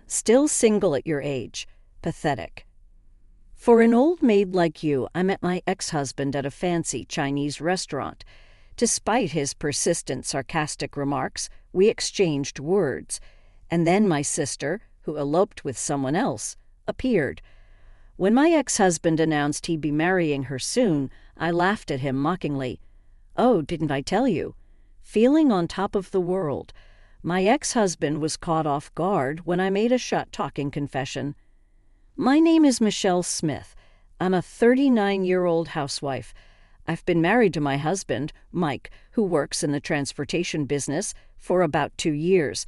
Still single at your age. Pathetic. For an old maid like you, I met my ex-husband at a fancy Chinese restaurant. Despite his persistent sarcastic remarks, we exchanged words. And then my sister, who eloped with someone else, appeared. When my ex-husband announced he'd be marrying her soon, I laughed at him mockingly. "Oh, didn't I tell you?" Feeling on top of the world, my ex-husband was caught off guard when I made a shut-talking confession. "My name is Michelle Smith. I'm a 39-year-old housewife. I've been married to my husband, Mike, who works in the transportation business, for about 2 years.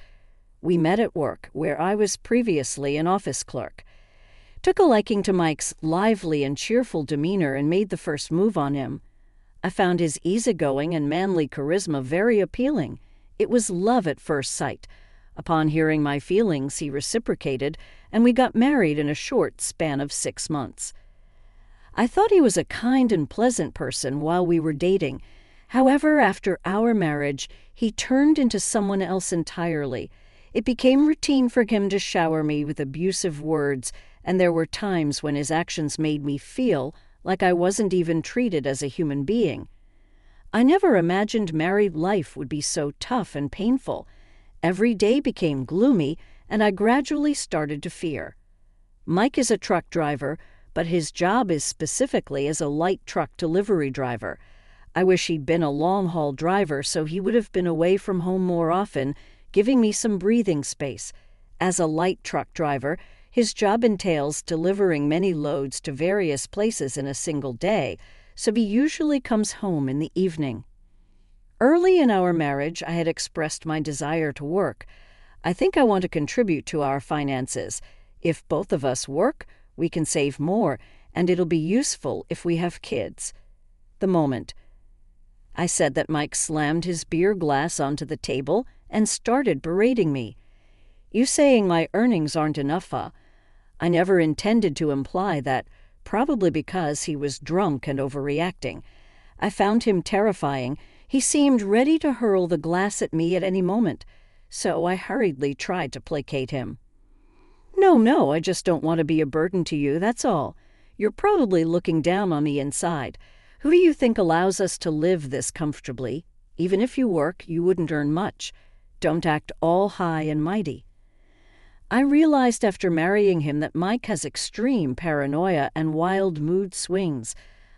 We met at work, where I was previously an office clerk. Took a liking to Mike's lively and cheerful demeanor and made the first move on him. I found his easygoing and manly charisma very appealing. It was love at first sight. Upon hearing my feelings, he reciprocated, and we got married in a short span of 6 months. I thought he was a kind and pleasant person while we were dating. However, after our marriage, he turned into someone else entirely. It became routine for him to shower me with abusive words, and there were times when his actions made me feel like I wasn't even treated as a human being. I never imagined married life would be so tough and painful. Every day became gloomy, and I gradually started to fear. Mike is a truck driver, but his job is specifically as a light truck delivery driver. I wish he'd been a long-haul driver so he would have been away from home more often, giving me some breathing space. As a light truck driver, his job entails delivering many loads to various places in a single day, so he usually comes home in the evening. Early in our marriage, I had expressed my desire to work. I think I want to contribute to our finances. If both of us work, we can save more, and it'll be useful if we have kids. The moment. I said that Mike slammed his beer glass onto the table and started berating me. "You saying my earnings aren't enough, huh?" I never intended to imply that, probably because he was drunk and overreacting. I found him terrifying. He seemed ready to hurl the glass at me at any moment, so I hurriedly tried to placate him. No, I just don't want to be a burden to you, that's all. You're probably looking down on me inside. Who do you think allows us to live this comfortably? Even if you work, you wouldn't earn much. Don't act all high and mighty." I realized after marrying him that Mike has extreme paranoia and wild mood swings.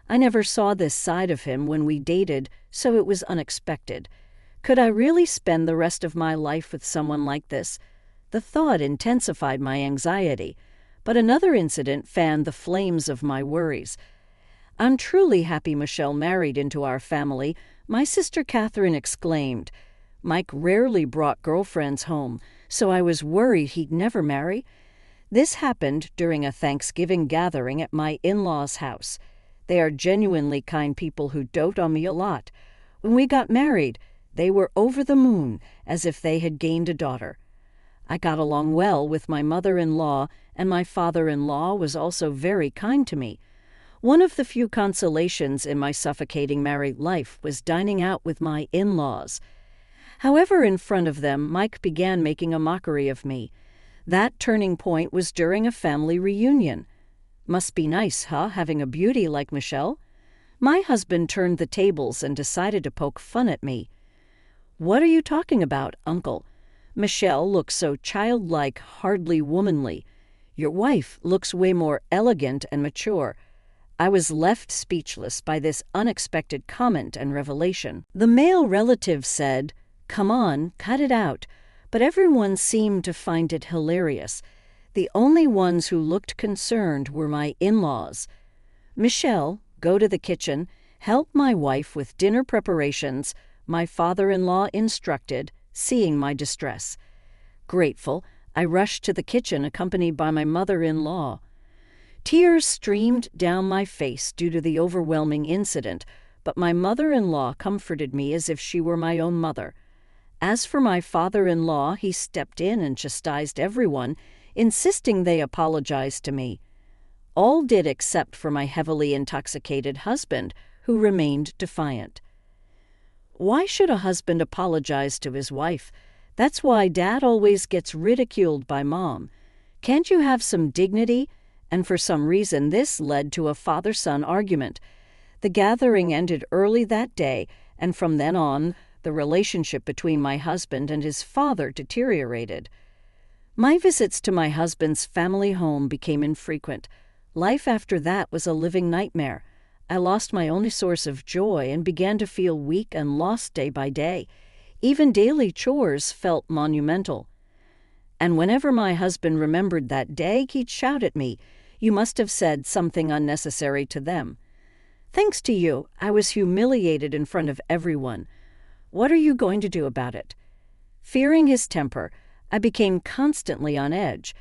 I never saw this side of him when we dated, so it was unexpected. Could I really spend the rest of my life with someone like this? The thought intensified my anxiety, but another incident fanned the flames of my worries. "I'm truly happy Michelle married into our family," my sister Catherine exclaimed. "Mike rarely brought girlfriends home, so I was worried he'd never marry." This happened during a Thanksgiving gathering at my in-laws' house. They are genuinely kind people who dote on me a lot. When we got married, they were over the moon, as if they had gained a daughter. I got along well with my mother-in-law, and my father-in-law was also very kind to me. One of the few consolations in my suffocating married life was dining out with my in-laws. However, in front of them, Mike began making a mockery of me. That turning point was during a family reunion. Must be nice, huh, having a beauty like Michelle? My husband turned the tables and decided to poke fun at me. "What are you talking about, Uncle? Michelle looks so childlike, hardly womanly. Your wife looks way more elegant and mature." I was left speechless by this unexpected comment and revelation. The male relative said, "Come on, cut it out," but everyone seemed to find it hilarious. The only ones who looked concerned were my in-laws. "Michelle, go to the kitchen, help my wife with dinner preparations," my father-in-law instructed, seeing my distress. Grateful, I rushed to the kitchen accompanied by my mother-in-law. Tears streamed down my face due to the overwhelming incident, but my mother-in-law comforted me as if she were my own mother. As for my father-in-law, he stepped in and chastised everyone, insisting they apologize to me. All did except for my heavily intoxicated husband, who remained defiant. Why should a husband apologize to his wife? That's why Dad always gets ridiculed by Mom. Can't you have some dignity? And for some reason, this led to a father-son argument. The gathering ended early that day, and from then on, the relationship between my husband and his father deteriorated. My visits to my husband's family home became infrequent. Life after that was a living nightmare. I lost my only source of joy and began to feel weak and lost day by day. Even daily chores felt monumental. And whenever my husband remembered that day, he'd shout at me, "You must have said something unnecessary to them." Thanks to you, I was humiliated in front of everyone. What are you going to do about it? Fearing his temper, I became constantly on edge.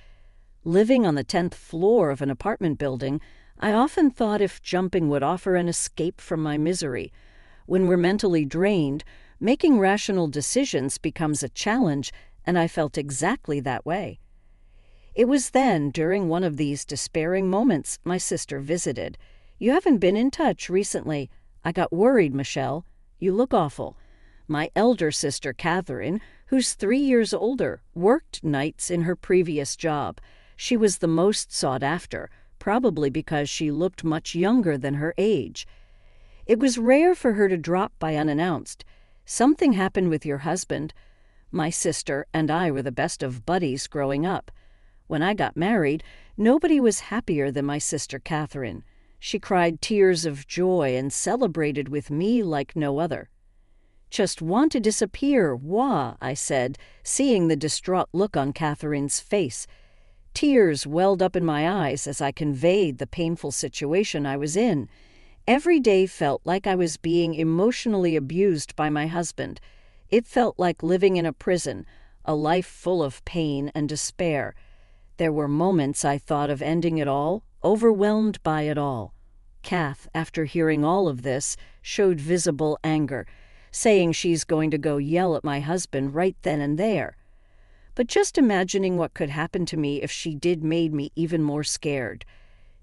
Living on the 10th floor of an apartment building, I often thought if jumping would offer an escape from my misery. When we're mentally drained, making rational decisions becomes a challenge, and I felt exactly that way. It was then, during one of these despairing moments, my sister visited. "You haven't been in touch recently. I got worried, Michelle. You look awful." My elder sister, Catherine, who's 3 years older, worked nights in her previous job. She was the most sought after, probably because she looked much younger than her age. It was rare for her to drop by unannounced. "Something happened with your husband." My sister and I were the best of buddies growing up. When I got married, nobody was happier than my sister Catherine. She cried tears of joy and celebrated with me like no other. "Just want to disappear, wah," I said, seeing the distraught look on Catherine's face. Tears welled up in my eyes as I conveyed the painful situation I was in. Every day felt like I was being emotionally abused by my husband. It felt like living in a prison, a life full of pain and despair. There were moments I thought of ending it all, overwhelmed by it all. Kath, after hearing all of this, showed visible anger, saying she's going to go yell at my husband right then and there. But just imagining what could happen to me if she did made me even more scared.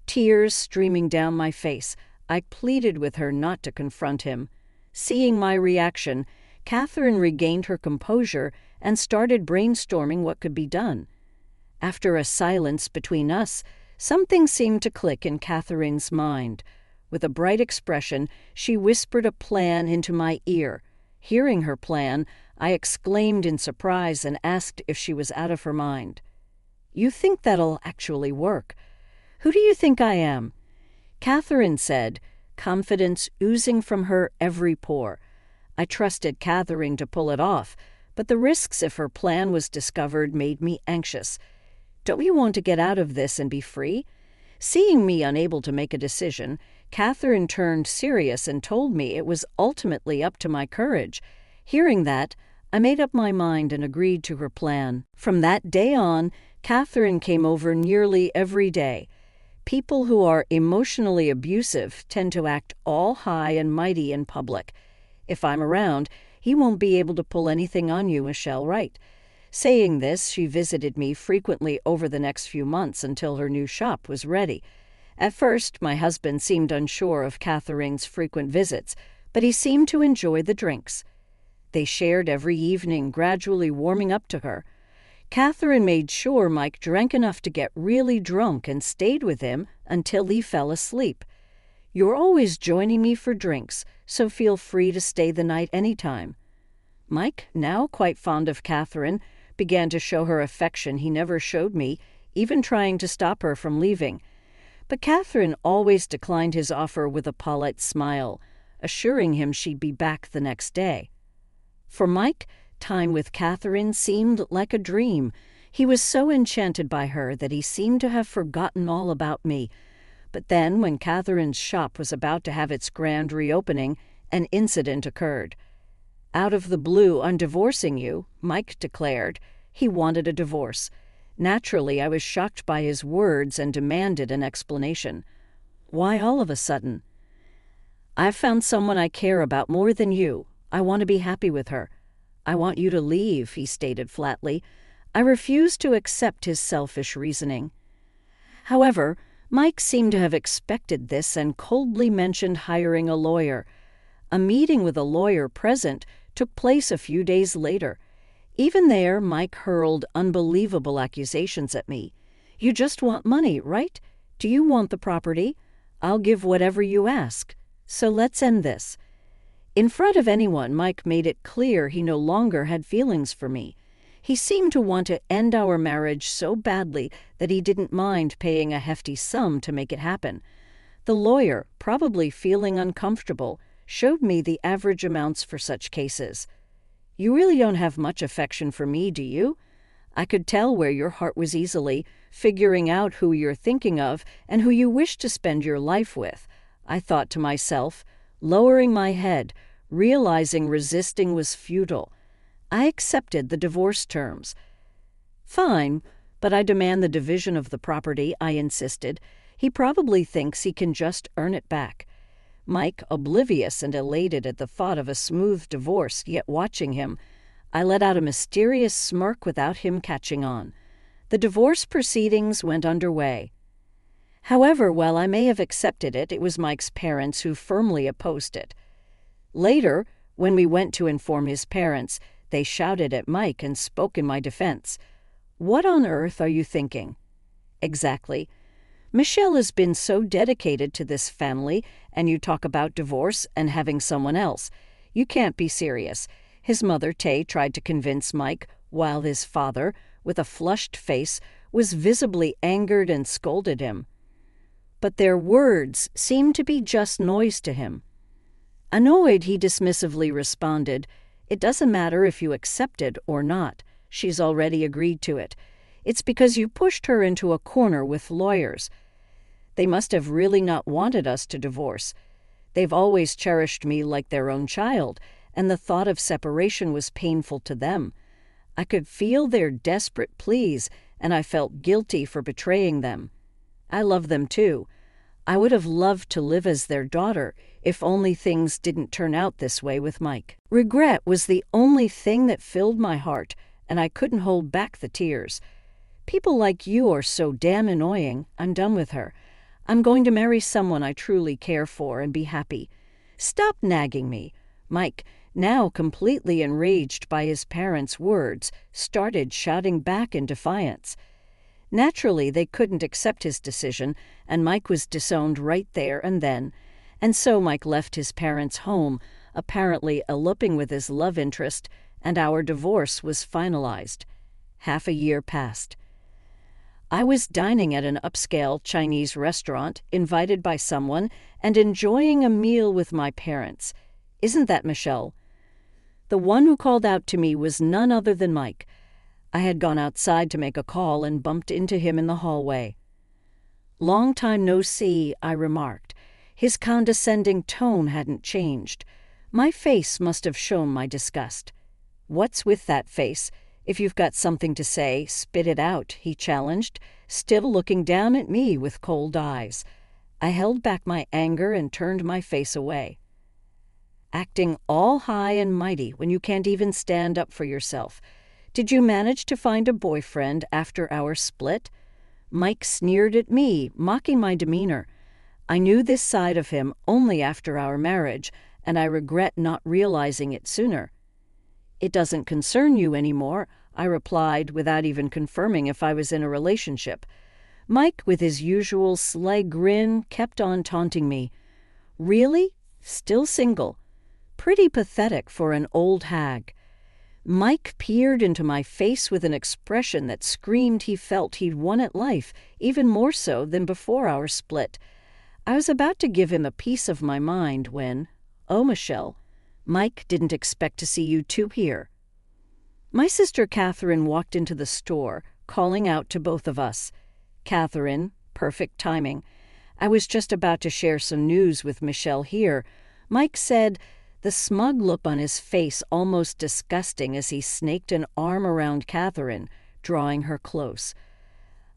Tears streaming down my face, I pleaded with her not to confront him. Seeing my reaction, Catherine regained her composure and started brainstorming what could be done. After a silence between us, something seemed to click in Catherine's mind. With a bright expression, she whispered a plan into my ear. Hearing her plan, I exclaimed in surprise and asked if she was out of her mind. "You think that'll actually work? Who do you think I am?" Catherine said, confidence oozing from her every pore. I trusted Catherine to pull it off, but the risks if her plan was discovered made me anxious. "Don't you want to get out of this and be free?" Seeing me unable to make a decision, Catherine turned serious and told me it was ultimately up to my courage. Hearing that, I made up my mind and agreed to her plan. From that day on, Catherine came over nearly every day. People who are emotionally abusive tend to act all high and mighty in public. "If I'm around, he won't be able to pull anything on you, Michelle, right?" Saying this, she visited me frequently over the next few months until her new shop was ready. At first, my husband seemed unsure of Catherine's frequent visits, but he seemed to enjoy the drinks. They shared every evening, gradually warming up to her. Catherine made sure Mike drank enough to get really drunk and stayed with him until he fell asleep. "You're always joining me for drinks, so feel free to stay the night anytime." Mike, now quite fond of Catherine, began to show her affection he never showed me, even trying to stop her from leaving. But Catherine always declined his offer with a polite smile, assuring him she'd be back the next day. For Mike, time with Catherine seemed like a dream. He was so enchanted by her that he seemed to have forgotten all about me. But then, when Catherine's shop was about to have its grand reopening, an incident occurred. "Out of the blue, I'm divorcing you," Mike declared. He wanted a divorce. Naturally, I was shocked by his words and demanded an explanation. "Why all of a sudden?" "I've found someone I care about more than you. I want to be happy with her." "I want you to leave," he stated flatly. I refused to accept his selfish reasoning. However, Mike seemed to have expected this and coldly mentioned hiring a lawyer. A meeting with a lawyer present took place a few days later. Even there, Mike hurled unbelievable accusations at me. "You just want money, right? Do you want the property? I'll give whatever you ask. So let's end this." In front of anyone, Mike made it clear he no longer had feelings for me. He seemed to want to end our marriage so badly that he didn't mind paying a hefty sum to make it happen. The lawyer, probably feeling uncomfortable, showed me the average amounts for such cases. "You really don't have much affection for me, do you?" I could tell where your heart was easily, figuring out who you're thinking of and who you wish to spend your life with, I thought to myself, lowering my head, realizing resisting was futile. I accepted the divorce terms. "Fine, but I demand the division of the property," I insisted. "He probably thinks he can just earn it back." Mike, oblivious and elated at the thought of a smooth divorce, yet watching him, I let out a mysterious smirk without him catching on. The divorce proceedings went underway. However, while I may have accepted it, it was Mike's parents who firmly opposed it. Later, when we went to inform his parents, they shouted at Mike and spoke in my defense. "What on earth are you thinking?" "Exactly. Michelle has been so dedicated to this family, and you talk about divorce and having someone else. You can't be serious." His mother, Tay, tried to convince Mike, while his father, with a flushed face, was visibly angered and scolded him. But their words seemed to be just noise to him. Annoyed, he dismissively responded, "It doesn't matter if you accept it or not. She's already agreed to it. It's because you pushed her into a corner with lawyers. They must have really not wanted us to divorce. They've always cherished me like their own child, and the thought of separation was painful to them. I could feel their desperate pleas, and I felt guilty for betraying them. I love them too. I would have loved to live as their daughter, if only things didn't turn out this way with Mike. Regret was the only thing that filled my heart, and I couldn't hold back the tears. People like you are so damn annoying. I'm done with her. I'm going to marry someone I truly care for and be happy. Stop nagging me." Mike, now completely enraged by his parents' words, started shouting back in defiance. Naturally, they couldn't accept his decision, and Mike was disowned right there and then. And so Mike left his parents' home, apparently eloping with his love interest, and our divorce was finalized. Half a year passed. I was dining at an upscale Chinese restaurant, invited by someone, and enjoying a meal with my parents. Isn't that Michelle? The one who called out to me was none other than Mike. I had gone outside to make a call and bumped into him in the hallway. "Long time no see," I remarked. His condescending tone hadn't changed. My face must have shown my disgust. "What's with that face? If you've got something to say, spit it out," he challenged, still looking down at me with cold eyes. I held back my anger and turned my face away. "Acting all high and mighty when you can't even stand up for yourself. Did you manage to find a boyfriend after our split?" Mike sneered at me, mocking my demeanor. I knew this side of him only after our marriage, and I regret not realizing it sooner. "It doesn't concern you anymore," I replied without even confirming if I was in a relationship. Mike, with his usual sly grin, kept on taunting me. "Really? Still single? Pretty pathetic for an old hag." Mike peered into my face with an expression that screamed he felt he'd won at life, even more so than before our split. I was about to give him a piece of my mind when, "Oh, Michelle, Mike didn't expect to see you two here." My sister Catherine walked into the store, calling out to both of us. "Catherine, perfect timing. I was just about to share some news with Michelle here," Mike said, the smug look on his face almost disgusting as he snaked an arm around Catherine, drawing her close.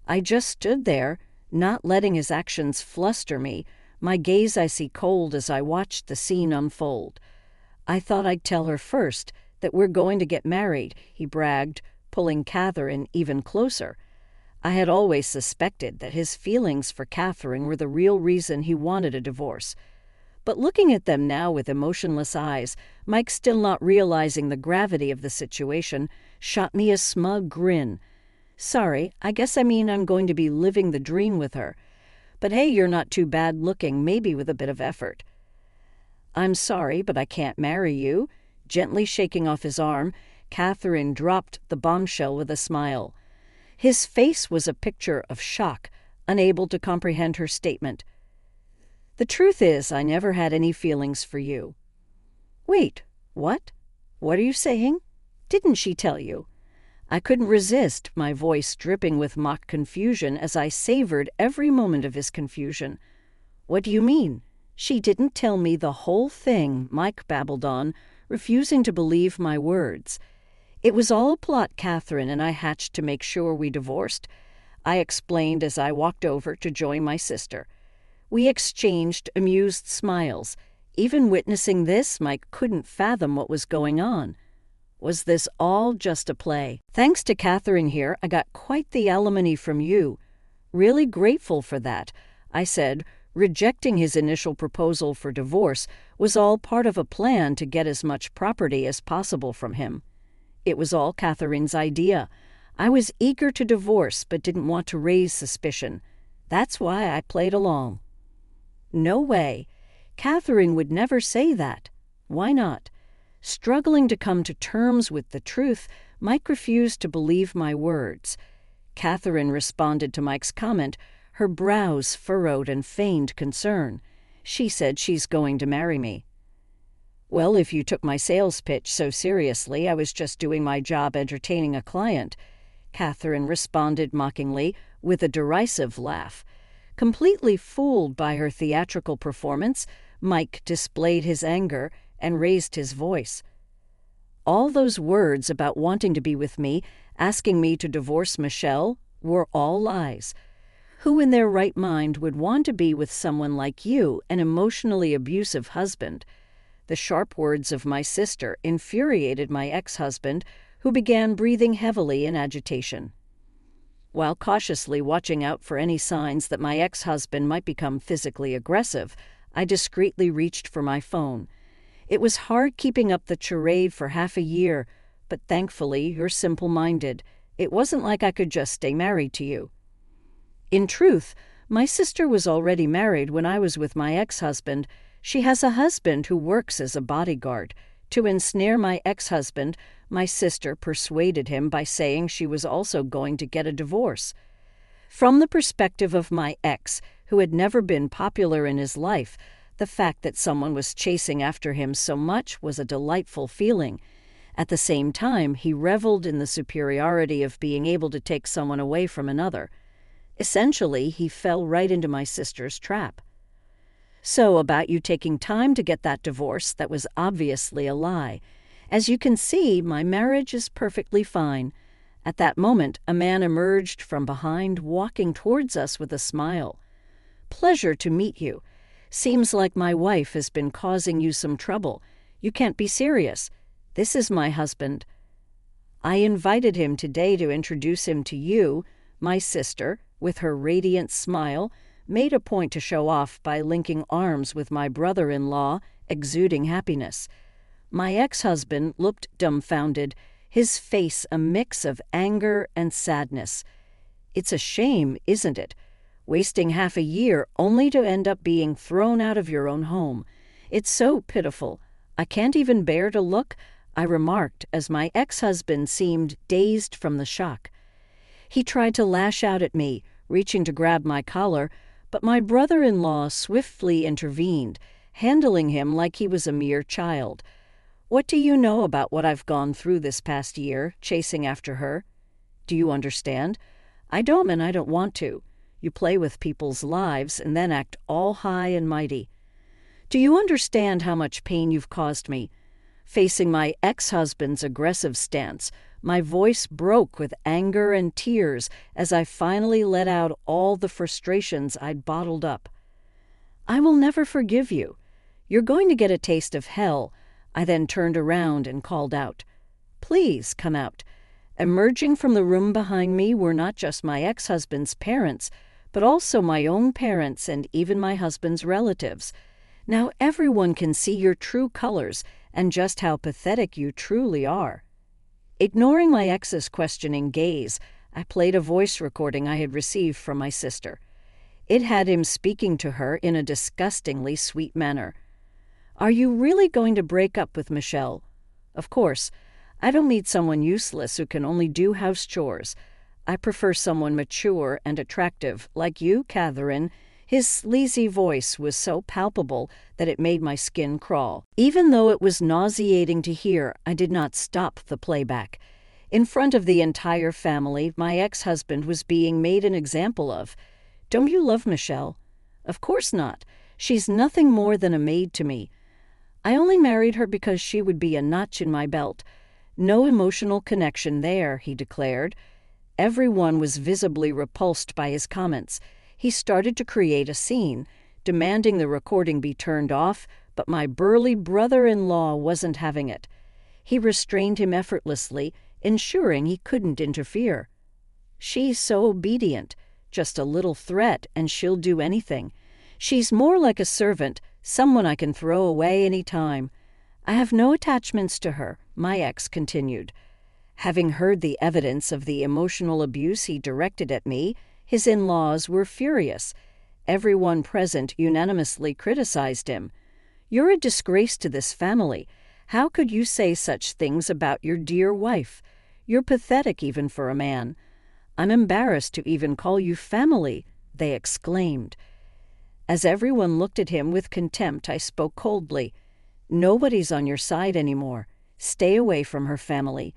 I just stood there, not letting his actions fluster me, my gaze icy cold as I watched the scene unfold. "I thought I'd tell her first that we're going to get married," he bragged, pulling Catherine even closer. I had always suspected that his feelings for Catherine were the real reason he wanted a divorce. But looking at them now with emotionless eyes, Mike, still not realizing the gravity of the situation, shot me a smug grin. "Sorry, I guess I mean I'm going to be living the dream with her. But hey, you're not too bad looking, maybe with a bit of effort." "I'm sorry, but I can't marry you." Gently shaking off his arm, Catherine dropped the bombshell with a smile. His face was a picture of shock, unable to comprehend her statement. "The truth is, I never had any feelings for you." "Wait, what? What are you saying? Didn't she tell you?" I couldn't resist, my voice dripping with mock confusion as I savored every moment of his confusion. "What do you mean?" "She didn't tell me the whole thing," Mike babbled on, refusing to believe my words. "It was all a plot Catherine and I hatched to make sure we divorced," I explained as I walked over to join my sister. We exchanged amused smiles. Even witnessing this, Mike couldn't fathom what was going on. Was this all just a play? "Thanks to Catherine here, I got quite the alimony from you. Really grateful for that," I said. Rejecting his initial proposal for divorce was all part of a plan to get as much property as possible from him. It was all Catherine's idea. I was eager to divorce but didn't want to raise suspicion. That's why I played along. "No way. Catherine would never say that." "Why not?" Struggling to come to terms with the truth, Mike refused to believe my words. Catherine responded to Mike's comment, her brows furrowed in feigned concern. She said she's going to marry me. "Well, if you took my sales pitch so seriously, I was just doing my job entertaining a client," Catherine responded mockingly with a derisive laugh. Completely fooled by her theatrical performance, Mike displayed his anger and raised his voice. "All those words about wanting to be with me, asking me to divorce Michelle, were all lies. Who in their right mind would want to be with someone like you, an emotionally abusive husband?" The sharp words of my sister infuriated my ex-husband, who began breathing heavily in agitation. While cautiously watching out for any signs that my ex-husband might become physically aggressive, I discreetly reached for my phone. It was hard keeping up the charade for half a year, but thankfully you're simple-minded. It wasn't like I could just stay married to you. In truth, my sister was already married when I was with my ex-husband. She has a husband who works as a bodyguard. To ensnare my ex-husband, my sister persuaded him by saying she was also going to get a divorce. From the perspective of my ex, who had never been popular in his life, the fact that someone was chasing after him so much was a delightful feeling. At the same time, he reveled in the superiority of being able to take someone away from another. Essentially, he fell right into my sister's trap. "So, about you taking time to get that divorce, that was obviously a lie. As you can see, my marriage is perfectly fine." At that moment, a man emerged from behind, walking towards us with a smile. "Pleasure to meet you. Seems like my wife has been causing you some trouble. You can't be serious. This is my husband. I invited him today to introduce him to you." My sister, with her radiant smile, made a point to show off by linking arms with my brother-in-law, exuding happiness. My ex-husband looked dumbfounded, his face a mix of anger and sadness. "It's a shame, isn't it? Wasting half a year only to end up being thrown out of your own home. It's so pitiful. I can't even bear to look," I remarked as my ex-husband seemed dazed from the shock. He tried to lash out at me, reaching to grab my collar, but my brother-in-law swiftly intervened, handling him like he was a mere child. "What do you know about what I've gone through this past year, chasing after her? Do you understand? I don't, and I don't want to. You play with people's lives and then act all high and mighty. Do you understand how much pain you've caused me?" Facing my ex-husband's aggressive stance, my voice broke with anger and tears as I finally let out all the frustrations I'd bottled up. "I will never forgive you. You're going to get a taste of hell." I then turned around and called out, "Please come out." Emerging from the room behind me were not just my ex-husband's parents, but also my own parents and even my husband's relatives. Now everyone can see your true colors and just how pathetic you truly are." Ignoring my ex's questioning gaze, I played a voice recording I had received from my sister. It had him speaking to her in a disgustingly sweet manner. "Are you really going to break up with Michelle? Of course, I don't need someone useless who can only do house chores. I prefer someone mature and attractive, like you, Catherine." His sleazy voice was so palpable that it made my skin crawl. Even though it was nauseating to hear, I did not stop the playback. In front of the entire family, my ex-husband was being made an example of. "Don't you love Michelle?" "Of course not. She's nothing more than a maid to me. I only married her because she would be a notch in my belt. No emotional connection there," he declared. Everyone was visibly repulsed by his comments. He started to create a scene, demanding the recording be turned off, but my burly brother-in-law wasn't having it. He restrained him effortlessly, ensuring he couldn't interfere. "She's so obedient. Just a little threat, and she'll do anything. She's more like a servant, someone I can throw away any time. I have no attachments to her," my ex continued. Having heard the evidence of the emotional abuse he directed at me, his in-laws were furious. Everyone present unanimously criticized him. "You're a disgrace to this family. How could you say such things about your dear wife? You're pathetic even for a man. I'm embarrassed to even call you family," they exclaimed. As everyone looked at him with contempt, I spoke coldly. "Nobody's on your side anymore. Stay away from her family.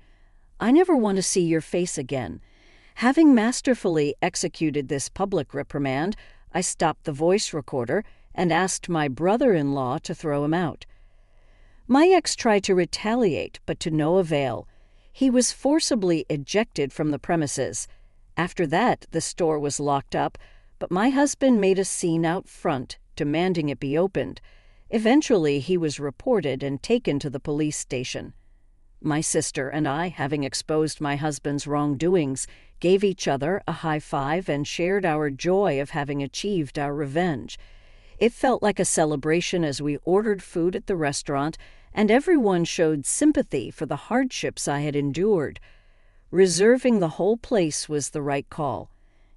I never want to see your face again." Having masterfully executed this public reprimand, I stopped the voice recorder and asked my brother-in-law to throw him out. My ex tried to retaliate, but to no avail. He was forcibly ejected from the premises. After that, the store was locked up, but my husband made a scene out front, demanding it be opened. Eventually, he was reported and taken to the police station. My sister and I, having exposed my husband's wrongdoings, gave each other a high five and shared our joy of having achieved our revenge. It felt like a celebration as we ordered food at the restaurant, and everyone showed sympathy for the hardships I had endured. Reserving the whole place was the right call.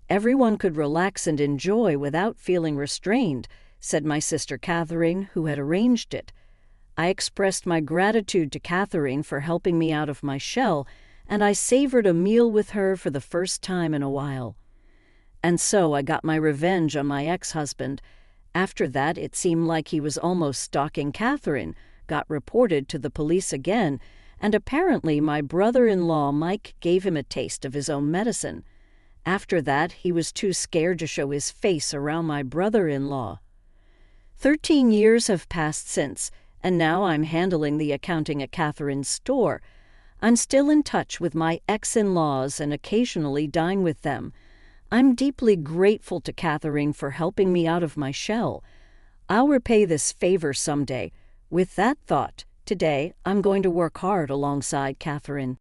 Everyone could relax and enjoy without feeling restrained, said my sister Catherine, who had arranged it. I expressed my gratitude to Catherine for helping me out of my shell, and I savored a meal with her for the first time in a while. And so I got my revenge on my ex-husband. After that, it seemed like he was almost stalking Catherine, got reported to the police again, and apparently my brother-in-law Mike gave him a taste of his own medicine. After that, he was too scared to show his face around my brother-in-law. 13 years have passed since, and now I'm handling the accounting at Catherine's store. I'm still in touch with my ex-in-laws and occasionally dine with them. I'm deeply grateful to Catherine for helping me out of my shell. I'll repay this favor someday. With that thought, today I'm going to work hard alongside Catherine.